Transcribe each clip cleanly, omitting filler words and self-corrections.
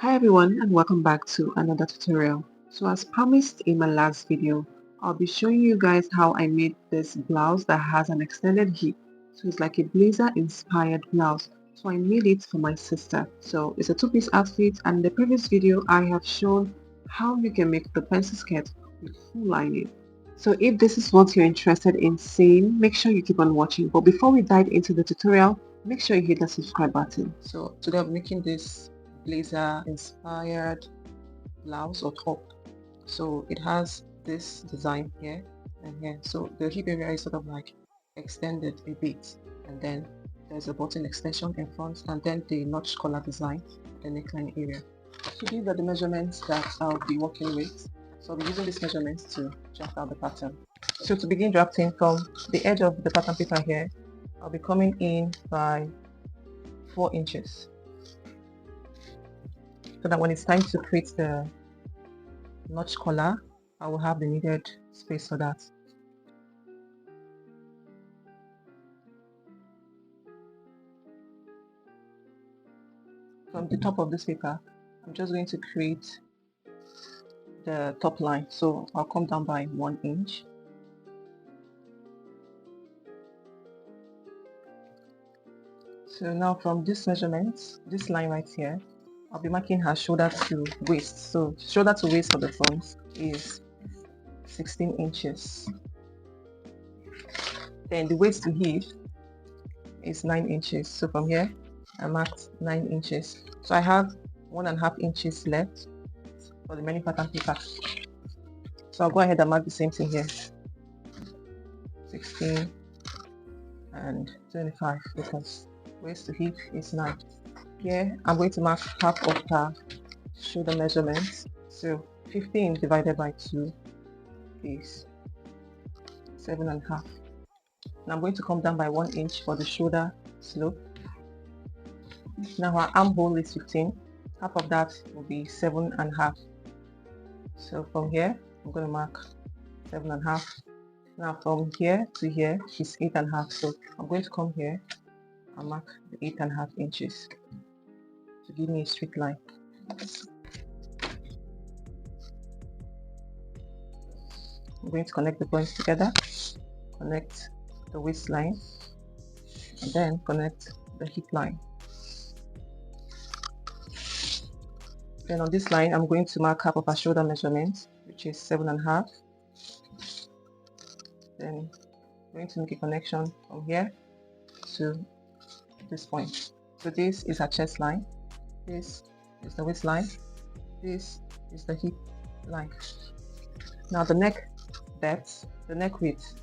Hi everyone and welcome back to another tutorial. So as promised in my last video, I'll be showing you guys how I made this blouse that has an extended hip. So it's like a blazer inspired blouse. So I made it for my sister. So it's a two-piece outfit, and in the previous video I have shown how you can make the pencil skirt with full lining. So if this is what you're interested in seeing, make sure you keep on watching. But before we dive into the tutorial, make sure you hit the subscribe button. So today I'm making this blazer inspired blouse or top. So it has this design here and here. So the hip area is sort of like extended a bit, and then there's a button extension in front, and then the notch collar design at the neckline area. So these are the measurements that I'll be working with. So I'll be using these measurements to draft out the pattern. So to begin drafting, from the edge of the pattern paper here, I'll be coming in by 4 inches, so that when it's time to create the notch collar, I will have the needed space for that. From the top of this paper, I'm just going to create the top line. So I'll come down by 1 inch. So now from this measurement, this line right here, I'll be marking her shoulder to waist. So shoulder to waist for the front is 16 inches. Then the waist to hip is 9 inches. So from here, I marked 9 inches. So I have 1.5 inches left for the remaining pattern paper. So I'll go ahead and mark the same thing here. 16 and 25, because waist to hip is 9. Here I'm going to mark half of her shoulder measurements. So 15 divided by 2 is 7.5. Now I'm going to come down by 1 inch for the shoulder slope. Now our armhole is 15. Half of that will be 7.5. So from here, I'm going to mark 7.5. Now from here to here is 8.5. So I'm going to come here and mark the 8.5 inches to give me a straight line. I'm going to connect the points together, connect the waistline, and then connect the hip line. Then on this line, I'm going to mark half of our shoulder measurement, which is 7.5. Then I'm going to make a connection from here to this point. So this is our chest line, this is the waistline, this is the hip line. Now the neck depth, the neck width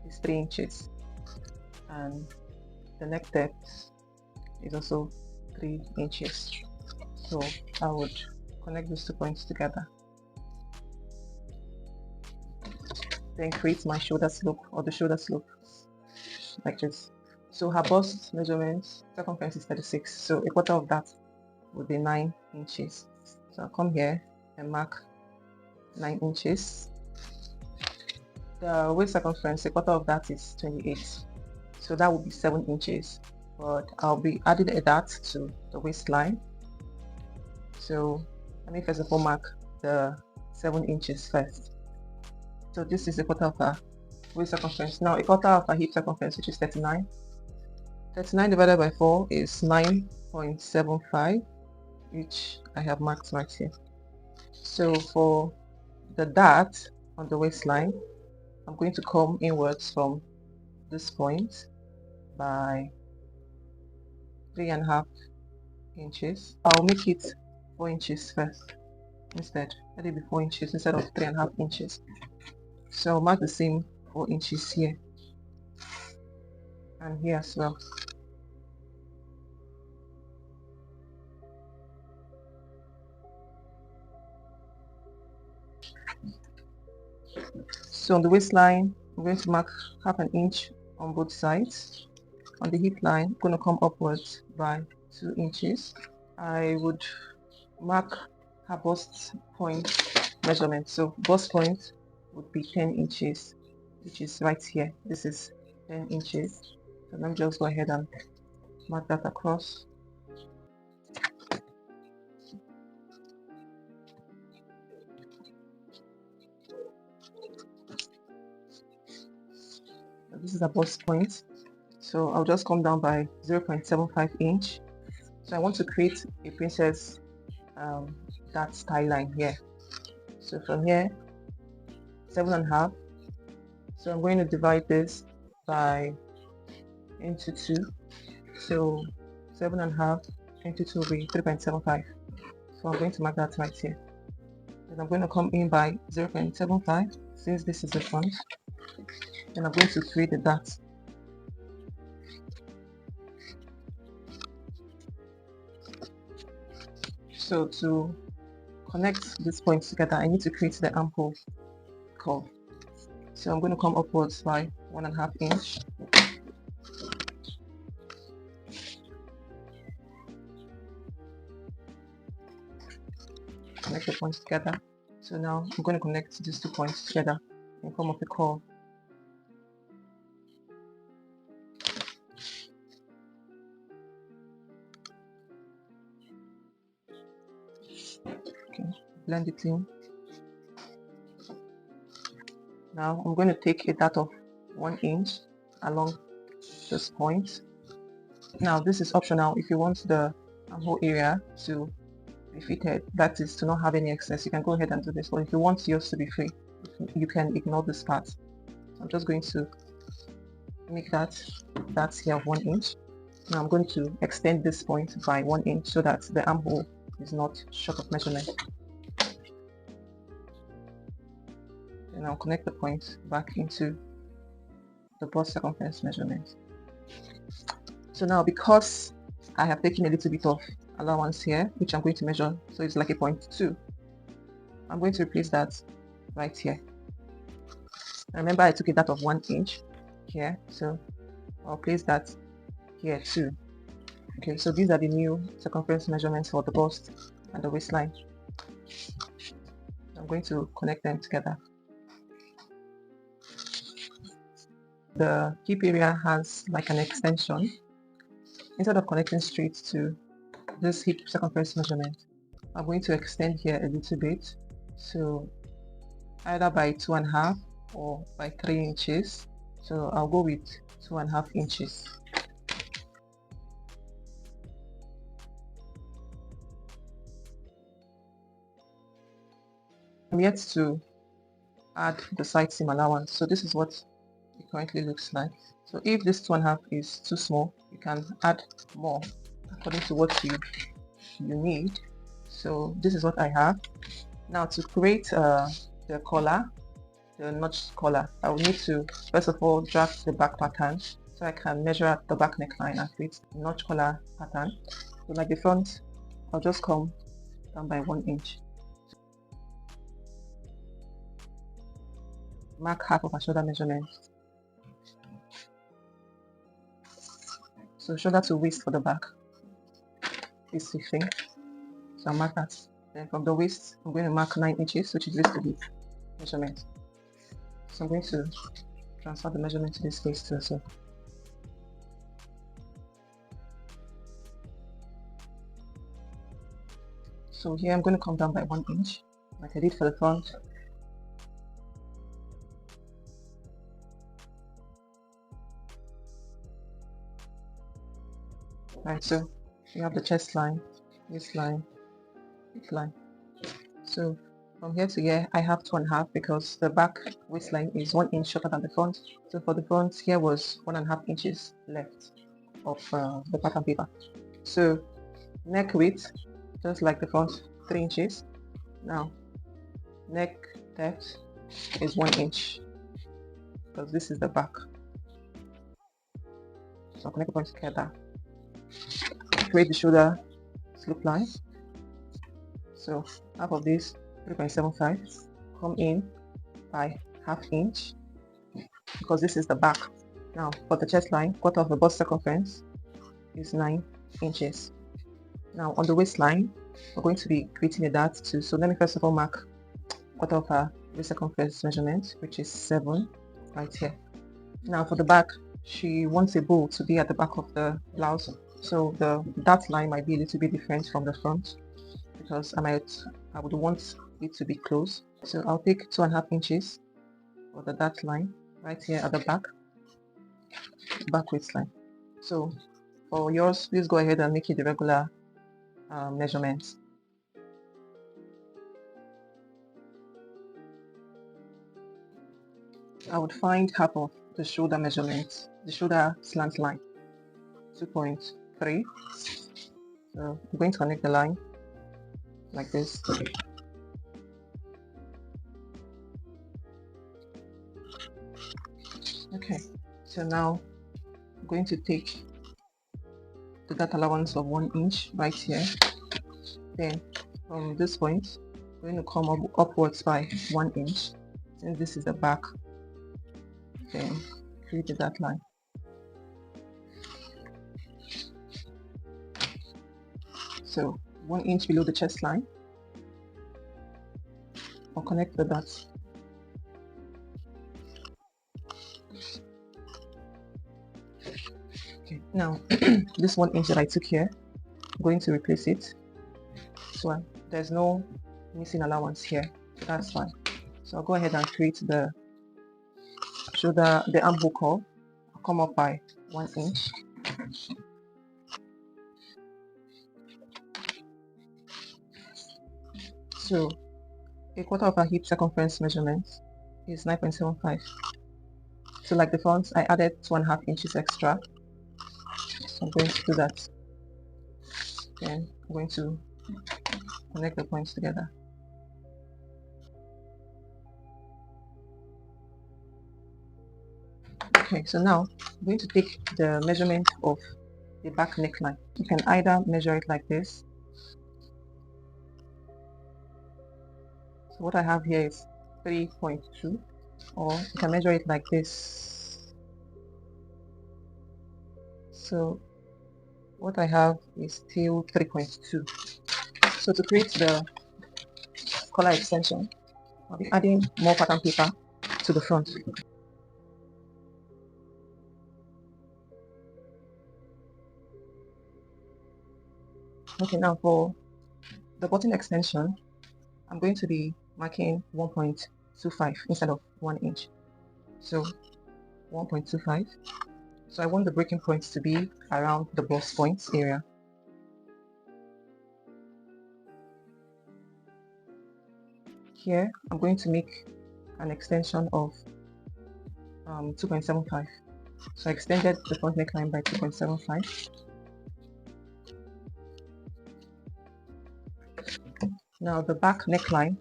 is 3 inches, and the neck depth is also 3 inches. So I would connect these 2 points together. Then create my shoulder slope, or the shoulder slope, like this. So her bust measurements, circumference is 36, so a quarter of that would be 9 inches. So I'll come here and mark 9 inches. The waist circumference, a quarter of that is 28, so that would be 7 inches, but I'll be adding a dart to the waistline. So let me first of all mark the 7 inches first. So this is a quarter of her waist circumference. Now a quarter of her hip circumference, which is 39. 39 divided by 4 is 9.75, which I have marked right here. So for the dart on the waistline, I'm going to come inwards from this point by 3.5 inches. I'll make it 4 inches first instead. Let it be 4 inches instead of 3.5 inches. So I'll mark the same 4 inches here and here as well. So on the waistline, I'm going to mark half an inch on both sides. On the hip line, I'm going to come upwards by 2 inches. I would mark her bust point measurement. So bust point would be 10 inches, which is right here. This is 10 inches. So let me just go ahead and mark that across. This is a bust point, so I'll just come down by 0.75 inch. So I want to create a princess that style line here. So from here, 7.5. So I'm going to divide this by into 2. So 7.5 into 2 will be 3.75. So I'm going to mark that right here. And I'm going to come in by 0.75 since this is the front. And I'm going to create the dot. So to connect these points together, I need to create the armhole curve. So I'm going to come upwards by 1.5 inch. Connect the points together. So now I'm going to connect these 2 points together in form of a curve. Okay, blend it in. Now I'm going to take a dot of 1 inch along this point. Now this is optional if you want the whole area to be fitted, that is to not have any excess. You can go ahead and do this, but if you want yours to be free, you can ignore this part. I'm just going to make that's here of 1 inch. Now I'm going to extend this point by 1 inch so that the armhole is not short of measurement. And I'll connect the point back into the bust circumference measurement. So now because I have taken a little bit of allowance here, which I'm going to measure, so it's like a 0.2, I'm going to replace that right here. Remember I took a dot of 1 inch here, so I'll place that here too. Okay, so these are the new circumference measurements for the bust and the waistline. I'm going to connect them together. The hip area has like an extension. Instead of connecting straight to this hip circumference measurement, I'm going to extend here a little bit, so either by 2.5 or by 3 inches. So I'll go with 2.5 inches. I'm yet to add the side seam allowance, so this is what it currently looks like. So if this 2.5 is too small, you can add more according to what you need. So this is what I have. Now to create the collar, the notch collar, I will need to first of all draft the back pattern so I can measure out the back neckline and create the notch collar pattern. So like the front, I'll just come down by 1 inch. Mark half of a shoulder measurement. So shoulder to waist for the back is 15. So I'll mark that. Then from the waist, I'm going to mark 9 inches, which is waist to hip measurement. So I'm going to transfer the measurement to this place too. So here I'm going to come down by 1 inch, like I did for the front. Right, so you have the chest line, waistline, hip line. So from here to here, I have 2.5 because the back waistline is 1 inch shorter than the front. So for the front, here was 1.5 inches left of the pattern paper. So neck width, just like the front, 3 inches. Now neck depth is 1 inch because this is the back. So I'll connect the points together. Create the shoulder slope line. So half of this 3.75, come in by ½ inch because this is the back. Now for the chest line, quarter of the bust circumference is 9 inches. Now on the waistline, we're going to be creating a dart too. So let me first of all mark quarter of her waist circumference measurement, which is 7 right here. Now for the back, she wants a bow to be at the back of the blouse. So the dart line might be a little bit different from the front because I would want it to be close. So I'll take 2.5 inches for the dart line right here at the back. back waistline. So for yours, please go ahead and make it the regular measurements. I would find half of the shoulder measurement, the shoulder slant line, 2.3. So I'm going to connect the line like this. Okay, so now I'm going to take the dart allowance of 1 inch right here. Then from this point, I'm going to come upwards by 1 inch. Since this is the back, then create the dart line. So 1 inch below the chest line, I'll connect the dots. Okay, now this 1 inch that I took here, I'm going to replace it. So there's no missing allowance here, so that's fine. So I'll go ahead and create the shoulder, the armhole curve. I'll come up by 1 inch. So a quarter of a hip circumference measurement is 9.75. So like the front, I added 2.5 inches extra. So I'm going to do that. Then I'm going to connect the points together. Okay, so now I'm going to take the measurement of the back neckline. You can either measure it like this. So what I have here is 3.2, or you can measure it like this. So what I have is still 3.2. So to create the collar extension, I'll be adding more pattern paper to the front. Okay, now for the button extension, I'm going to be marking 1.25 instead of 1 inch. So 1.25. So I want the breaking points to be around the bust points area. Here, I'm going to make an extension of 2.75. So I extended the front neckline by 2.75. Now the back neckline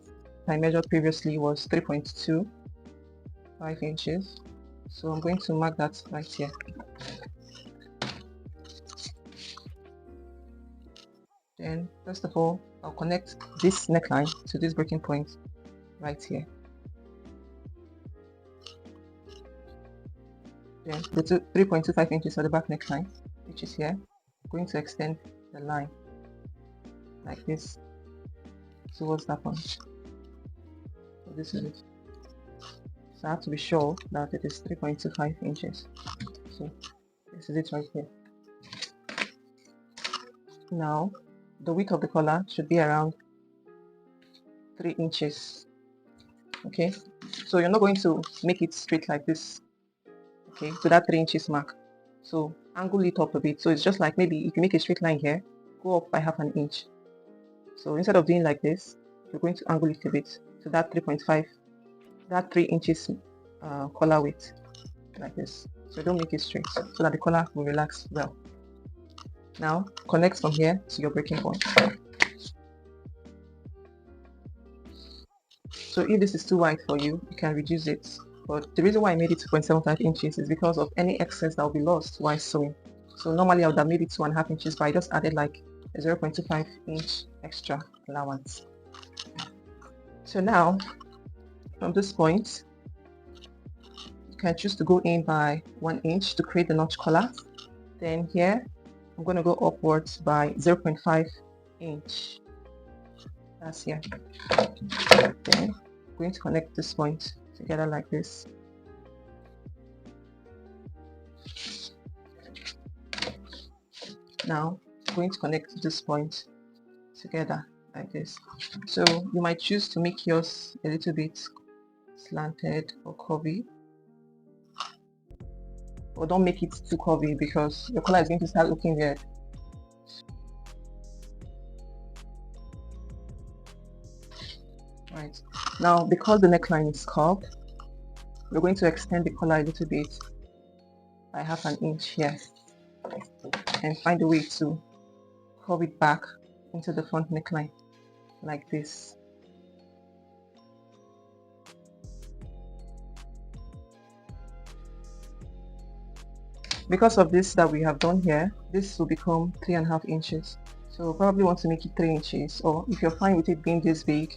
I measured previously was 3.25 inches. So I'm going to mark that right here. Then first of all, I'll connect this neckline to this breaking point right here. Then the 3.25 inches for the back neckline, which is here, I'm going to extend the line like this towards that one. So this is it. So I have to be sure that it is 3.25 inches. So this is it right here. Now the width of the collar should be around 3 inches. Okay, so you're not going to make it straight like this, okay, to that 3 inches mark. So angle it up a bit. So it's just like, maybe if you make a straight line here, go up by half an inch. So instead of doing like this, you're going to angle it a bit to that 3.5, that 3 inches collar width, like this. So don't make it straight, so that the collar will relax well. Now connect from here to your breaking point. So if this is too wide for you, you can reduce it. But the reason why I made it 2.75 inches is because of any excess that will be lost while sewing. So normally I would have made it 2.5 inches, but I just added like a 0.25 inch extra allowance. So now from this point, you can choose to go in by 1 inch to create the notch collar. Then here, I'm going to go upwards by 0.5 inch. That's here. Then I'm going to connect this point together like this. Now I'm going to connect this point together like this. So you might choose to make yours a little bit slanted or curvy. but don't make it too curvy because your collar is going to start looking weird. Right, now because the neckline is curved, we're going to extend the collar a little bit by half an inch here and find a way to curve it back into the front neckline like this. Because of this that we have done here, this will become 3.5 inches. So probably want to make it 3 inches, or if you're fine with it being this big,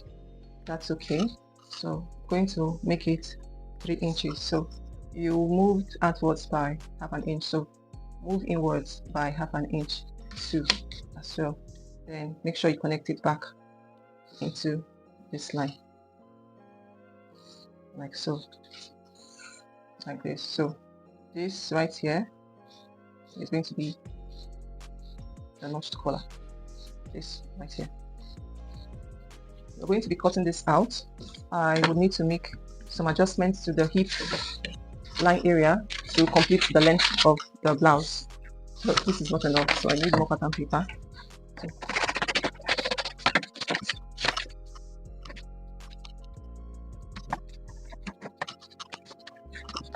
that's okay. So I'm going to make it 3 inches. So you moved outwards by half an inch, so move inwards by half an inch too as well. Then make sure you connect it back into this line like so, like this. So this right here is going to be the notched collar, this right here. We're going to be cutting this out. I would need to make some adjustments to the hip line area to complete the length of the blouse. So this is not enough, so I need more pattern paper. So,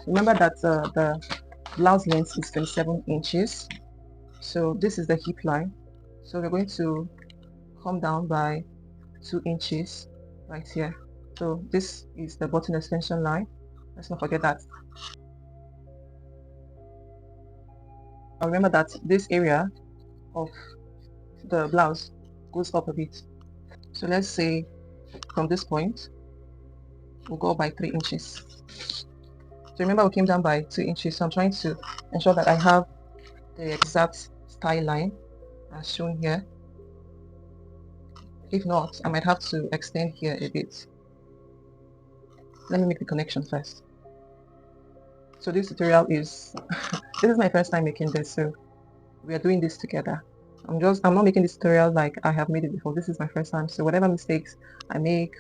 remember that the blouse length is 27 inches. So this is the hip line. So we're going to come down by 2 inches right here. So this is the button extension line. Let's not forget that. Now remember that this area of the blouse goes up a bit. So let's say from this point, we'll go up by 3 inches. So remember we came down by 2 inches. So I'm trying to ensure that I have the exact style line as shown here. If not, I might have to extend here a bit. Let me make the connection first. So this tutorial is this is my first time making this, so we are doing this together. I'm not making this tutorial like I have made it before. This is my first time, so whatever mistakes I make,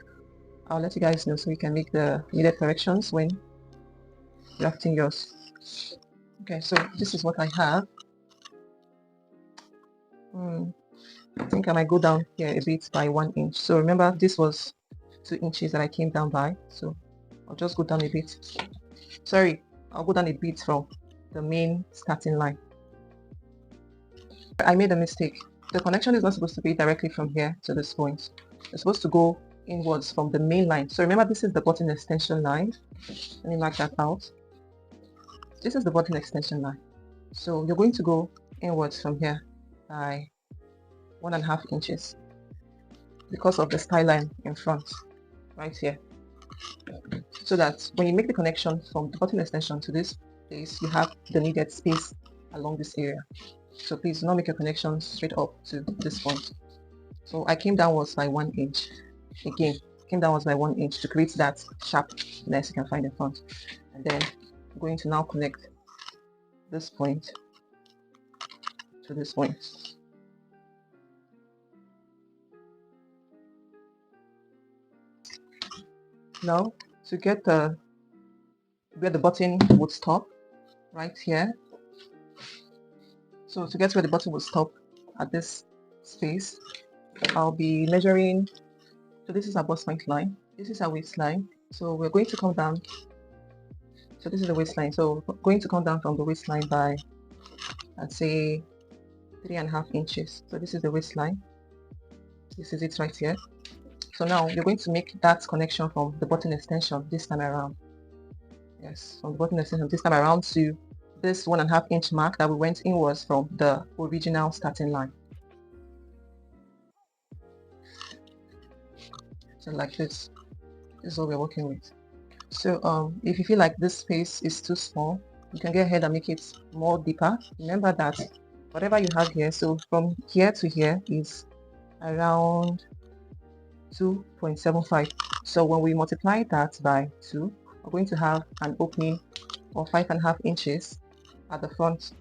I'll let you guys know so you can make the needed corrections when drafting yours. Okay, so this is what I have. I think I might go down here a bit by 1 inch. So remember this was 2 inches that I came down by, so I'll just go down a bit. Sorry, I'll go down a bit from the main starting line. I made a mistake. The connection is not supposed to be directly from here to this point. It's supposed to go inwards from the main line. So remember this is the button extension line. Let me mark that out. This is the button extension line. So you're going to go inwards from here by 1.5 inches because of the style line in front right here, so that when you make the connection from the button extension to this place, you have the needed space along this area. So please do not make a connection straight up to this point. So I came downwards by 1 inch. Again, came downwards by 1 inch to create that sharpness you can find in front. And then I'm going to now connect this point to this point. Now to get where the button would stop, right here. So to get where the button would stop at this space, I'll be measuring. So this is our bust point line. This is our waistline. So we're going to come down. So this is the waistline. So we're going to come down from the waistline by, I'd say, 3.5 inches. So this is the waistline. This is it right here. So now you're going to make that connection from the button extension this time around. Yes, from the button extension this time around to this 1.5 inch mark that we went inwards from the original starting line. So like this is what we're working with. So if you feel like this space is too small, you can go ahead and make it more deeper. Remember that whatever you have here, so from here to here is around 2.75. So when we multiply that by 2, we're going to have an opening of 5.5 inches at the front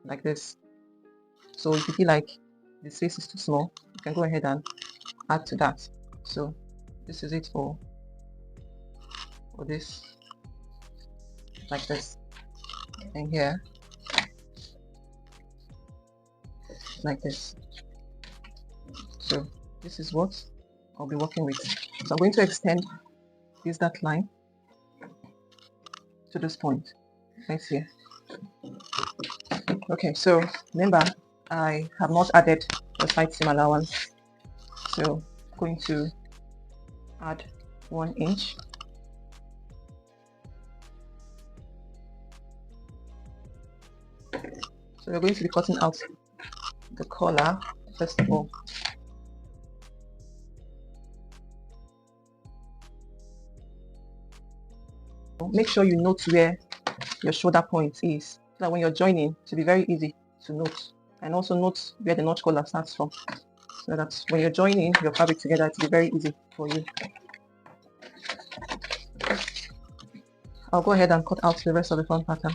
like this. So if you feel like the space is too small, you can go ahead and add to that. So this is it for this, like this. and here, like this. So this is what I'll be working with. So I'm going to extend this dark line to this point right here. Okay, so remember I have not added the side seam allowance, so I'm going to add 1 inch. So we're going to be cutting out the collar first of all. Make sure you note where your shoulder point is, so that when you're joining, it will be very easy to note. And also note where the notch collar starts from, so that when you're joining your fabric together, it will be very easy for you. I'll go ahead and cut out the rest of the front pattern.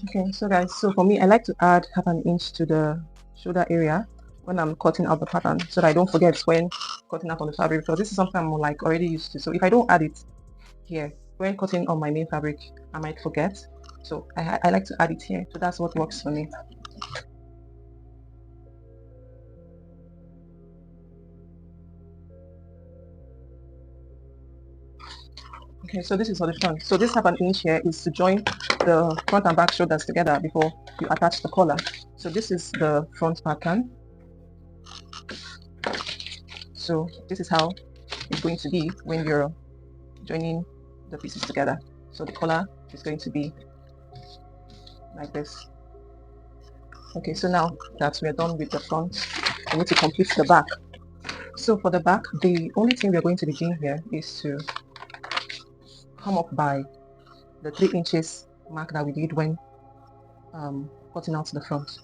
Okay, so guys, so for me, I like to add half an inch to the shoulder area when I'm cutting out the pattern, so that I don't forget when cutting out on the fabric, because this is something I'm like already used to. So if I don't add it here when cutting on my main fabric, I might forget. So I like to add it here. So that's what works for me. Okay, so this is for the front. So this half an inch here is to join the front and back shoulders together before you attach the collar. So this is the front pattern. So this is how it's going to be when you're joining the pieces together. So the collar is going to be like this. Okay, so now that we're done with the front, we need to complete the back. So for the back, the only thing we're going to be doing here is to come up by the 3 inches mark that we did when cutting out the front.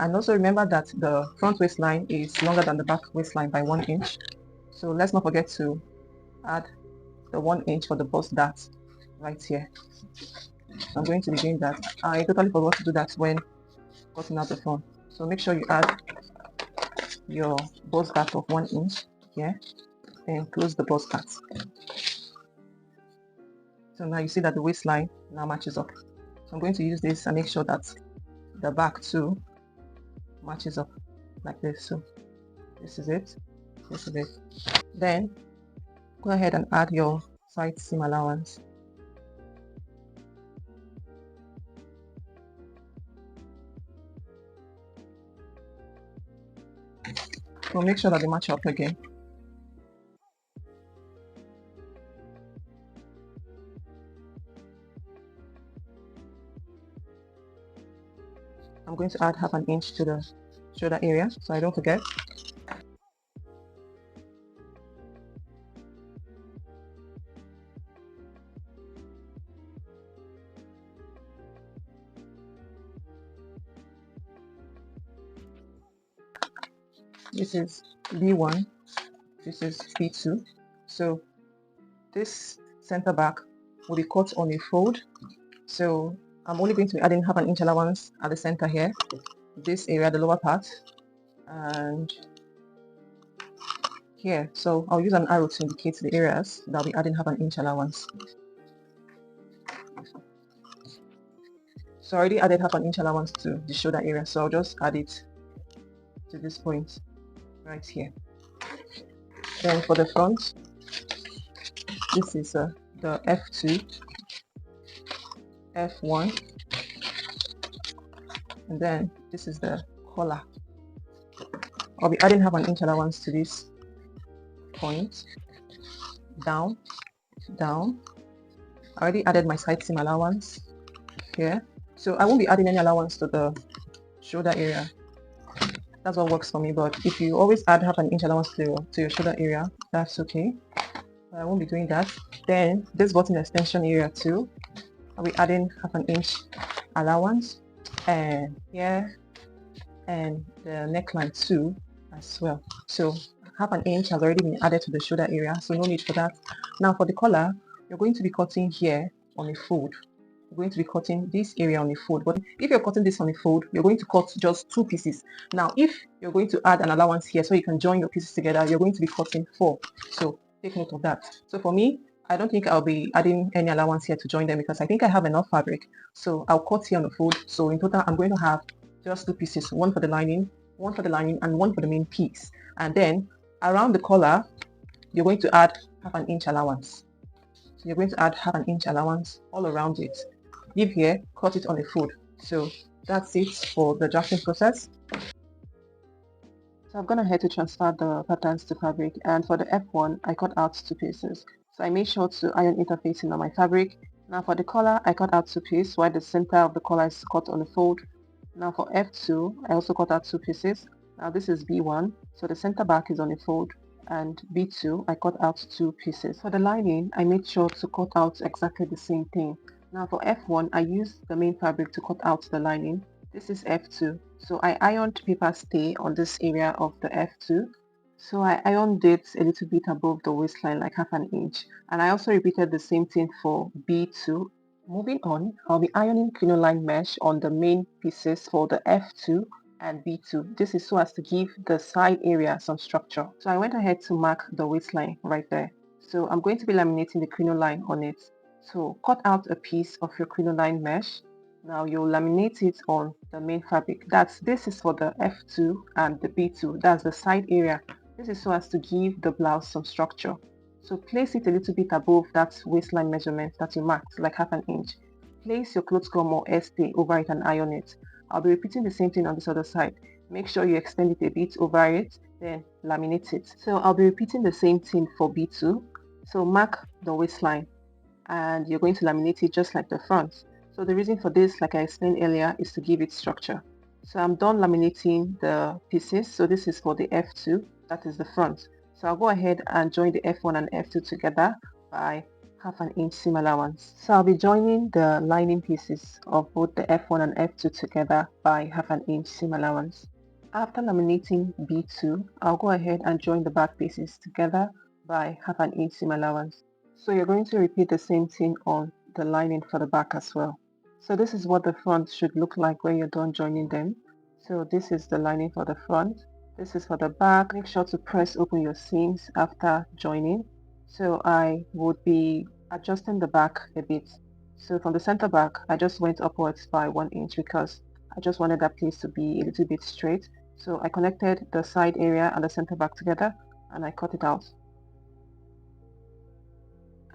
And also remember that the front waistline is longer than the back waistline by 1 inch. So let's not forget to add the 1 inch for the bust dart right here. So I'm going to be doing that. I totally forgot to do that when cutting out the front. So make sure you add your bust dart of 1 inch here and close the bust dart. So now you see that the waistline now matches up. So I'm going to use this and make sure that the back too matches up like this. So this is it. This is it. Then go ahead and add your side seam allowance. So make sure that they match up again. I'm going to add half an inch to the shoulder area so I don't forget. This is B1, this is B2. So this center back will be cut on a fold. So I'm only going to be adding half an inch allowance at the center here, this area, the lower part, and here. So I'll use an arrow to indicate the areas that I'll be adding half an inch allowance. So I already added half an inch allowance to the shoulder area, so I'll just add it to this point right here. Then for the front, this is the F2, F1, and then this is the collar. I'll be adding half an inch allowance to this point, down, down. I already added my side seam allowance here, so I won't be adding any allowance to the shoulder area. That's what works for me, but if you always add half an inch allowance to your shoulder area, that's okay. But I won't be doing that. Then this button extension area too, I'll be adding half an inch allowance, and here, and the neckline too as well. So half an inch has already been added to the shoulder area, so no need for that. Now for the collar, you're going to be cutting here on a fold you're going to be cutting this area on a fold. But if you're cutting this on a fold, you're going to cut just 2 pieces. Now, if you're going to add an allowance here so you can join your pieces together, you're going to be cutting 4. So take note of that. So for me, I don't think I'll be adding any allowance here to join them because I think I have enough fabric. So I'll cut here on the fold. So in total, I'm going to have just 2 pieces, one for the lining, and one for the main piece. And then around the collar, you're going to add half an inch allowance. So you're going to add half an inch allowance all around it. Leave here, cut it on the fold. So that's it for the drafting process. So I've gone ahead to transfer the patterns to fabric, and for the F1 I cut out 2 pieces. So I made sure to iron interfacing on my fabric. Now for the collar I cut out 2 pieces while the center of the collar is cut on the fold. Now for F2 I also cut out 2 pieces. Now this is B1, so the center back is on the fold, and B2 I cut out 2 pieces. For the lining I made sure to cut out exactly the same thing. Now for F1 I used the main fabric to cut out the lining. This is F2, so I ironed paper stay on this area of the F2. So I ironed it a little bit above the waistline, like half an inch, and I also repeated the same thing for B2. Moving on, I'll be ironing crinoline mesh on the main pieces for the F2 and B2. This is so as to give the side area some structure. So I went ahead to mark the waistline right there. So I'm going to be laminating the crinoline on it. So cut out a piece of your crinoline mesh. Now you'll laminate it on the main fabric. This is for the F2 and the B2. That's the side area. This is so as to give the blouse some structure. So place it a little bit above that waistline measurement that you marked, like half an inch. Place your clothes gum or stay over it and iron it. I'll be repeating the same thing on this other side. Make sure you extend it a bit over it, then laminate it. So I'll be repeating the same thing for B2. So mark the waistline and you're going to laminate it just like the front. So the reason for this, like I explained earlier, is to give it structure. So I'm done laminating the pieces. So this is for the F2, that is the front. So I'll go ahead and join the F1 and F2 together by half an inch seam allowance. So I'll be joining the lining pieces of both the F1 and F2 together by half an inch seam allowance. After laminating B2, I'll go ahead and join the back pieces together by half an inch seam allowance. So you're going to repeat the same thing on the lining for the back as well. So this is what the front should look like when you're done joining them. So this is the lining for the front. This is for the back. Make sure to press open your seams after joining. So I would be adjusting the back a bit. So from the center back, I just went upwards by 1 inch because I just wanted that place to be a little bit straight. So I connected the side area and the center back together and I cut it out.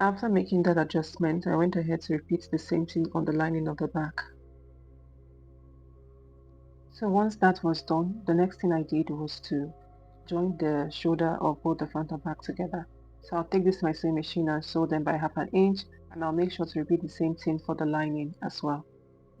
After making that adjustment, I went ahead to repeat the same thing on the lining of the back. So once that was done, the next thing I did was to join the shoulder of both the front and back together. So I'll take this to my sewing machine and sew them by half an inch, and I'll make sure to repeat the same thing for the lining as well.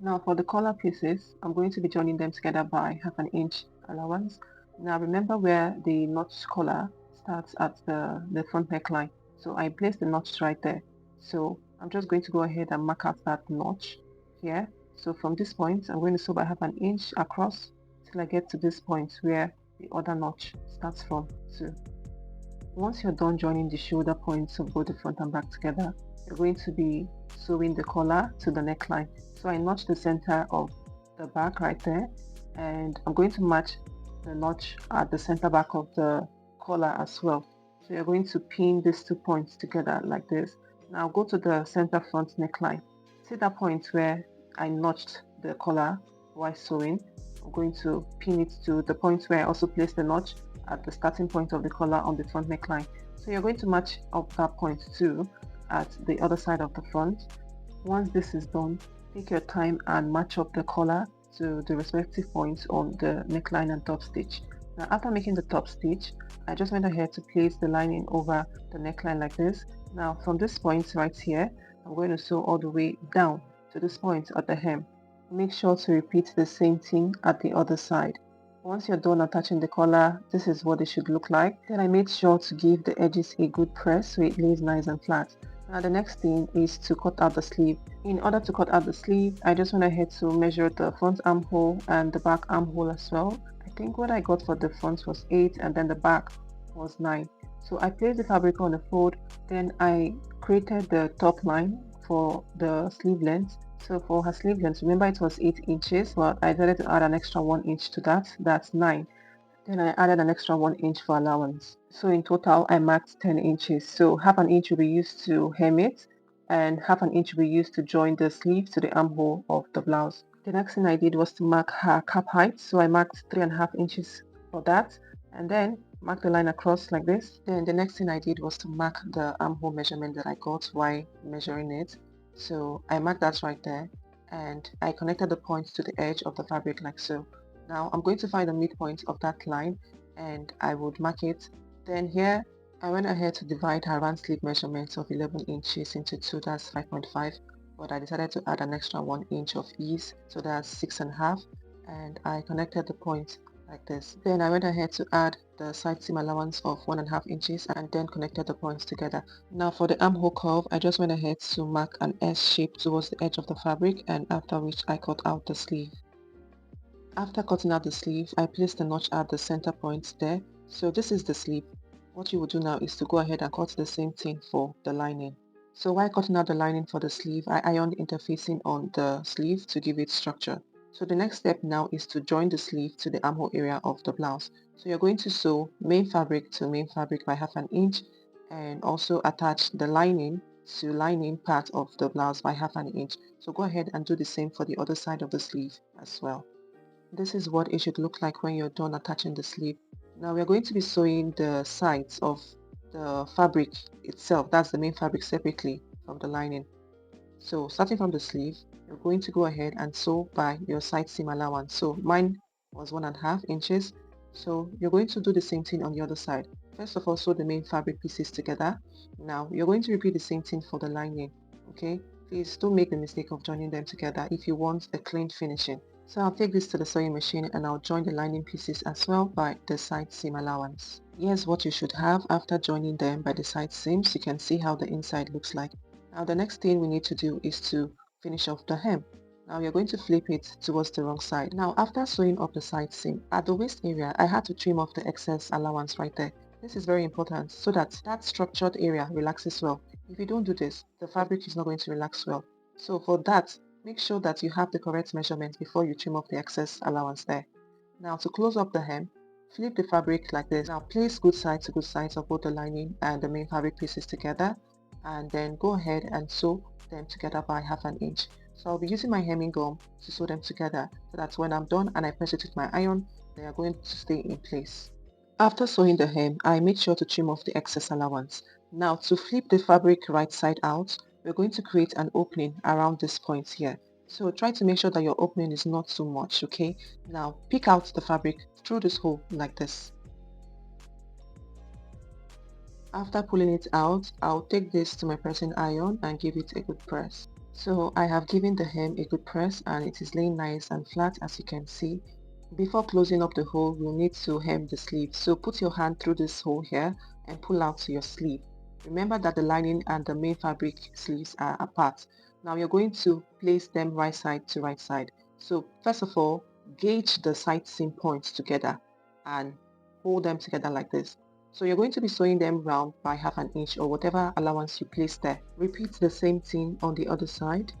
Now for the collar pieces, I'm going to be joining them together by half an inch allowance. Now remember where the notch collar starts at the front neckline. So I placed the notch right there. So I'm just going to go ahead and mark out that notch here. So from this point, I'm going to sew by half an inch across till I get to this point where the other notch starts from too. Once you're done joining the shoulder points of both the front and back together, you're going to be sewing the collar to the neckline. So I notched the center of the back right there, and I'm going to match the notch at the center back of the collar as well. So you're going to pin these 2 points together like this. Now go to the center front neckline. See that point where I notched the collar while sewing? I'm going to pin it to the point where I also placed the notch at the starting point of the collar on the front neckline. So you're going to match up that point too at the other side of the front. Once this is done, take your time and match up the collar to the respective points on the neckline and top stitch. Now after making the top stitch, I just went ahead to place the lining over the neckline like this. Now from this point right here, I'm going to sew all the way down to this point at the hem. Make sure to repeat the same thing at the other side. Once you're done attaching the collar, this is what it should look like. Then I made sure to give the edges a good press so it lays nice and flat. Now the next thing is to cut out the sleeve. In order to cut out the sleeve, I just went ahead to measure the front armhole and the back armhole as well. I think what I got for the front was 8 and then the back was 9. So I placed the fabric on the fold, then I created the top line for the sleeve length. So for her sleeve length, remember it was 8 inches, but I decided to add an extra 1 inch to that. That's 9. Then I added an extra 1 inch for allowance. So in total, I marked 10 inches. So half an inch will be used to hem it, and half an inch will be used to join the sleeve to the armhole of the blouse. The next thing I did was to mark her cap height. So I marked 3.5 inches for that, and then mark the line across like this. Then the next thing I did was to mark the armhole measurement that I got while measuring it. So I marked that right there, and I connected the points to the edge of the fabric like so. Now I'm going to find the midpoint of that line and I would mark it. Then here I went ahead to divide her round sleeve measurements of 11 inches into 2, that's 5.5, but I decided to add an extra 1 inch of ease, so that's 6.5, and I connected the point like this. Then I went ahead to add the side seam allowance of 1.5 inches and then connected the points together. Now for the armhole curve, I just went ahead to mark an S shape towards the edge of the fabric, and after which I cut out the sleeve. After cutting out the sleeve, I placed the notch at the center point there. So this is the sleeve. What you will do now is to go ahead and cut the same thing for the lining. So while cutting out the lining for the sleeve, I ironed interfacing on the sleeve to give it structure. So the next step now is to join the sleeve to the armhole area of the blouse. So you're going to sew main fabric to main fabric by half an inch and also attach the lining to lining part of the blouse by half an inch. So go ahead and do the same for the other side of the sleeve as well. This is what it should look like when you're done attaching the sleeve. Now we're going to be sewing the sides of the fabric itself, that's the main fabric, separately from the lining. So starting from the sleeve, you're going to go ahead and sew by your side seam allowance. So mine was 1.5 inches. So you're going to do the same thing on the other side. First of all, sew the main fabric pieces together. Now you're going to repeat the same thing for the lining. Okay, please don't make the mistake of joining them together if you want a clean finishing. So I'll take this to the sewing machine and I'll join the lining pieces as well by the side seam allowance. Here's what you should have after joining them by the side seams. You can see how the inside looks like. Now the next thing we need to do is to finish off the hem. Now you're going to flip it towards the wrong side. Now after sewing up the side seam, at the waist area, I had to trim off the excess allowance right there. This is very important so that that structured area relaxes well. If you don't do this, the fabric is not going to relax well. So for that, make sure that you have the correct measurement before you trim off the excess allowance there. Now to close up the hem, flip the fabric like this. Now place good sides to good sides of both the lining and the main fabric pieces together, and then go ahead and sew them together by half an inch. So I'll be using my hemming gum to sew them together so that when I'm done and I press it with my iron, they are going to stay in place. After sewing the hem, I made sure to trim off the excess allowance. Now to flip the fabric right side out, we're going to create an opening around this point here. So try to make sure that your opening is not too much, okay? Now pick out the fabric through this hole like this. After pulling it out, I'll take this to my pressing iron and give it a good press. So I have given the hem a good press and it is laying nice and flat, as you can see. Before closing up the hole, you'll need to hem the sleeve. So put your hand through this hole here and pull out your sleeve. Remember that the lining and the main fabric sleeves are apart. Now you're going to place them right side to right side. So first of all, gauge the side seam points together and hold them together like this. So you're going to be sewing them round by half an inch or whatever allowance you place there. Repeat the same thing on the other side.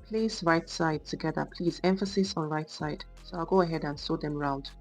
Place right side together. Please emphasis on right side. So I'll go ahead and sew them round.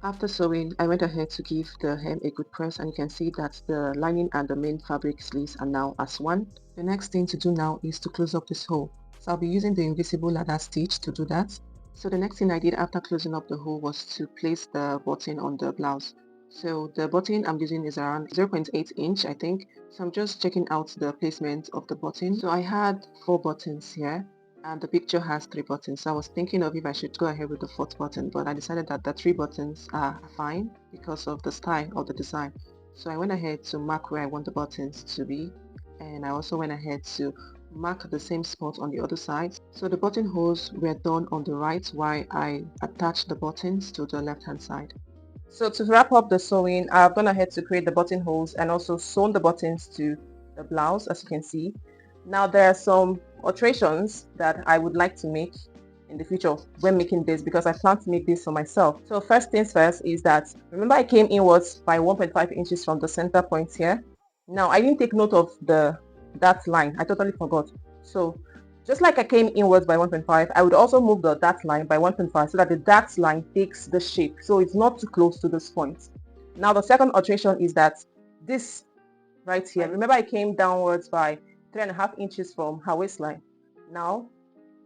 After sewing, I went ahead to give the hem a good press, and you can see that the lining and the main fabric sleeves are now as one. The next thing to do now is to close up this hole. So I'll be using the invisible ladder stitch to do that. So the next thing I did after closing up the hole was to place the button on the blouse. So the button I'm using is around 0.8 inch, I think. So I'm just checking out the placement of the button. So I had 4 buttons here and the picture has 3 buttons. So I was thinking of if I should go ahead with the 4th button, but I decided that the 3 buttons are fine because of the style of the design. So I went ahead to mark where I want the buttons to be, and I also went ahead to mark the same spot on the other side. So the buttonholes were done on the right while I attached the buttons to the left hand side. So to wrap up the sewing, I've gone ahead to create the buttonholes and also sewn the buttons to the blouse, as you can see. Now there are some alterations that I would like to make in the future when making this, because I plan to make this for myself. So first things first is that, remember I came inwards by 1.5 inches from the center point here. Now I didn't take note of that line. I totally forgot. So Just like I came inwards by 1.5, I would also move the dart line by 1.5 so that the dart line takes the shape, so it's not too close to this point. Now the second alteration is that this right here, remember I came downwards by 3.5 inches from her waistline. Now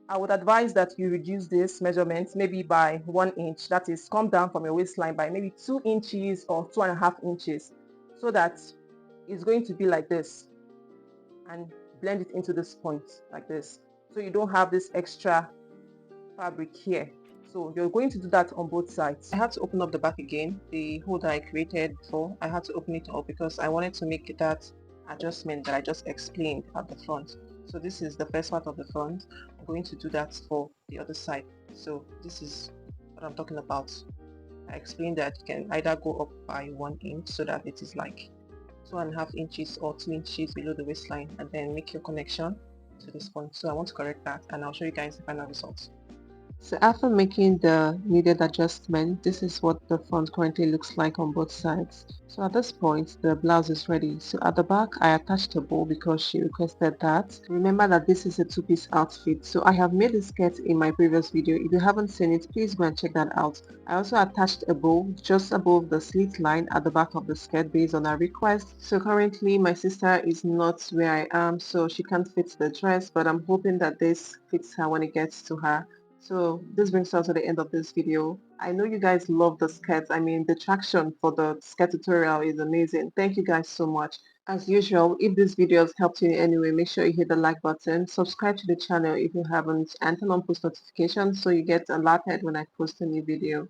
I would advise that you reduce this measurement maybe by 1 inch, that is, come down from your waistline by maybe 2 inches or 2.5 inches, so that it's going to be like this, and blend it into this point like this, so you don't have this extra fabric here. So you're going to do that on both sides. I had to open up the back again. The hole that I created before, I had to open it up because I wanted to make that adjustment that I just explained at the front. So this is the first part of the front. I'm going to do that for the other side. So this is what I'm talking about. I explained that you can either go up by 1 inch so that it is like 2.5 inches or 2 inches below the waistline, and then make your connection to this point. So I want to correct that, and I'll show you guys the final results. So after making the needed adjustment, this is what the front currently looks like on both sides. So at this point, the blouse is ready. So at the back, I attached a bow because she requested that. Remember that this is a two-piece outfit. So I have made a skirt in my previous video. If you haven't seen it, please go and check that out. I also attached a bow just above the slit line at the back of the skirt based on her request. So currently my sister is not where I am, so she can't fit the dress, but I'm hoping that this fits her when it gets to her. So this brings us to the end of this video. I know you guys love the skirts. I mean, the traction for the skirt tutorial is amazing. Thank you guys so much. As usual, if this video has helped you in any way, make sure you hit the like button, subscribe to the channel if you haven't, and turn on post notifications so you get alerted when I post a new video.